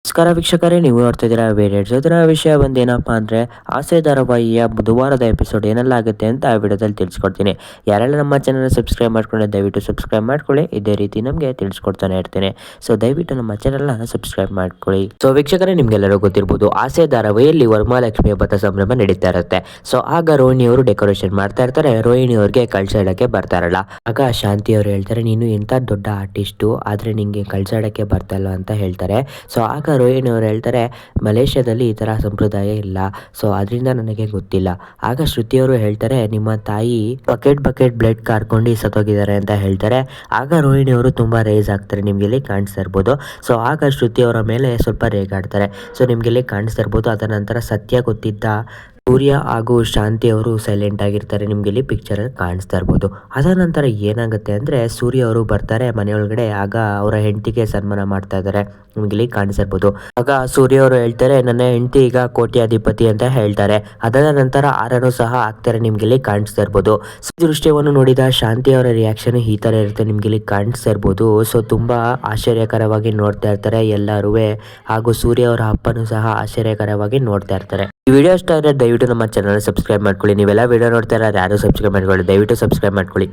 ನಮಸ್ಕಾರ ವೀಕ್ಷಕರೇ, ನೀವು ನೋಡ್ತಾ ಇದ್ದೀರಾ ವೇರಿಯೇಟ್ಸ್. ಇದರ ವಿಷಯ ಬಂದೇನಪ್ಪ ಅಂದರೆ, ಆಸೆ ಧಾರಾವಾಹಿಯ ಬುಧವಾರದ ಎಪಿಸೋಡ್ ಏನೆಲ್ಲ ಆಗುತ್ತೆ ಅಂತ ಆ ವಿಡಿಯೋದಲ್ಲಿ ತಿಳಿಸ್ಕೊಡ್ತೀನಿ. ಯಾರೆಲ್ಲ ನಮ್ಮ ಚಾನಲ್ ಸಬ್ಸ್ಕ್ರೈಬ್ ಮಾಡ್ಕೊಂಡ್ರೆ ದಯವಿಟ್ಟು ಸಬ್ಸ್ಕ್ರೈಬ್ ಮಾಡ್ಕೊಳ್ಳಿ. ಇದೇ ರೀತಿ ನಮಗೆ ತಿಳಿಸ್ಕೊಡ್ತಾನೆ ಇರ್ತೀನಿ. ಸೊ ದಯವಿಟ್ಟು ನಮ್ಮ ಚಾನಲ್ನ ಸಬ್ಸ್ಕ್ರೈಬ್ ಮಾಡ್ಕೊಳ್ಳಿ. ಸೊ ವೀಕ್ಷಕರೇ, ನಿಮಗೆಲ್ಲರೂ ಗೊತ್ತಿರ್ಬೋದು, ಆಸೆ ಧಾರಾವಾಹಿಯಲ್ಲಿ ವರಮಹಾಲಕ್ಷ್ಮಿ ಹಬ್ಬದ ಸಂಭ್ರಮ ನಡೀತಾ ಇರುತ್ತೆ. ಸೊ ಆಗ ರೋಹಿಣಿ ಅವರು ಡೆಕೋರೇಷನ್ ಮಾಡ್ತಾ ಇರ್ತಾರೆ. ರೋಹಿಣಿ ಅವ್ರಿಗೆ ಕಳ್ಸಾಡಕ್ಕೆ ಬರ್ತಾರಲ್ಲ, ಆಗ ಶಾಂತಿ ಅವರು ಹೇಳ್ತಾರೆ, ನೀನು ಎಂಥ ದೊಡ್ಡ ಆರ್ಟಿಸ್ಟು, ಆದರೆ ನಿಂಗೆ ಕಳ್ಸಾಡಕ್ಕೆ ಬರ್ತಾ ಇಲ್ಲ ಅಂತ ಹೇಳ್ತಾರೆ. ಸೊ ಆಗ ರೋಹಿಣಿ ಅವರು ಹೇಳ್ತಾರೆ, ಮಲೇಷ್ಯಾದಲ್ಲಿ ಈ ಥರ ಸಂಪ್ರದಾಯ ಇಲ್ಲ, ಸೊ ಅದರಿಂದ ನನಗೆ ಗೊತ್ತಿಲ್ಲ. ಆಗ ಶ್ರುತಿಯವರು ಹೇಳ್ತಾರೆ, ನಿಮ್ಮ ತಾಯಿ ಬಕೆಟ್ ಬ್ಲಡ್ ಕಾರ್ಕೊಂಡು ಸತ್ತೋಗಿದ್ದಾರೆ ಅಂತ ಹೇಳ್ತಾರೆ. ಆಗ ರೋಹಿಣಿ ಅವರು ತುಂಬ ರೇಸ್ ಆಗ್ತಾರೆ, ನಿಮ್ಗೆಲ್ಲಿ ಕಾಣಿಸ್ತಾ ಇರ್ಬೋದು. ಸೊ ಆಗ ಶ್ರುತಿ ಅವರ ಮೇಲೆ ಸ್ವಲ್ಪ ರೇಗಾಡ್ತಾರೆ. ಸೊ ನಿಮ್ಗೆಲ್ಲಿ ಕಾಣಿಸ್ತಾ ಇರ್ಬೋದು. ಅದರ ನಂತರ ಸತ್ಯ ಗೊತ್ತಿದ್ದ ಸೂರ್ಯ ಹಾಗೂ ಶಾಂತಿ ಅವರು ಸೈಲೆಂಟ್ ಆಗಿರ್ತಾರೆ, ನಿಮ್ಗೆ ಪಿಕ್ಚರ್ ಅಲ್ಲಿ ಕಾಣಿಸ್ತಾ ಇರ್ಬೋದು. ಅದರ ನಂತರ ಏನಾಗುತ್ತೆ ಅಂದ್ರೆ, ಸೂರ್ಯ ಅವರು ಬರ್ತಾರೆ ಮನೆಯೊಳಗಡೆ. ಆಗ ಅವರ ಹೆಂಡತಿಗೆ ಸನ್ಮಾನ ಮಾಡ್ತಾ ಇದ್ದಾರೆ, ನಿಮ್ಗೆ ಕಾಣಿಸ್ತಾ ಇರ್ಬೋದು. ಆಗ ಸೂರ್ಯ ಅವರು ಹೇಳ್ತಾರೆ, ನನ್ನ ಹೆಂಡತಿ ಈಗ ಕೋಟ್ಯಾಧಿಪತಿ ಅಂತ ಹೇಳ್ತಾರೆ. ಅದರ ನಂತರ ಆರನು ಸಹ ಆಗ್ತಾರೆ, ನಿಮ್ಗೆ ಕಾಣಿಸ್ತಾ ಇರ್ಬೋದು. ದೃಶ್ಯವನ್ನು ನೋಡಿದ ಶಾಂತಿ ಅವರ ರಿಯಾಕ್ಷನ್ ಈ ತರ ಇರುತ್ತೆ, ನಿಮ್ಗೆ ಕಾಣಿಸ್ತಾ ಇರ್ಬೋದು. ಸೊ ತುಂಬಾ ಆಶ್ಚರ್ಯಕರವಾಗಿ ನೋಡ್ತಾ ಇರ್ತಾರೆ ಎಲ್ಲರೂ. ಹಾಗೂ ಸೂರ್ಯ ಅವರ ಅಪ್ಪನೂ ಸಹ ಆಶ್ಚರ್ಯಕರವಾಗಿ ನೋಡ್ತಾ ಇರ್ತಾರೆ. ಈ ವಿಡಿಯೋ ಇಷ್ಟ ಆದರೆ ದಯವಿಟ್ಟು ನಮ್ಮ ಚಾನಲ್ ಸಬ್ಸ್ಕ್ರೈಬ್ ಮಾಡ್ಕೊಳ್ಳಿ. ನೀವೆಲ್ಲ ವಿಡಿಯೋ ನೋಡ್ತಾ ಇರೋ ಯಾರು ಸಬ್ಸ್ಕ್ರೈಬ್ ಮಾಡ್ಕೊಳ್ಳಿ, ದಯವಿಟ್ಟು ಸಬ್ಸ್ಕ್ರೈಬ್ ಮಾಡ್ಕೊಳ್ಳಿ.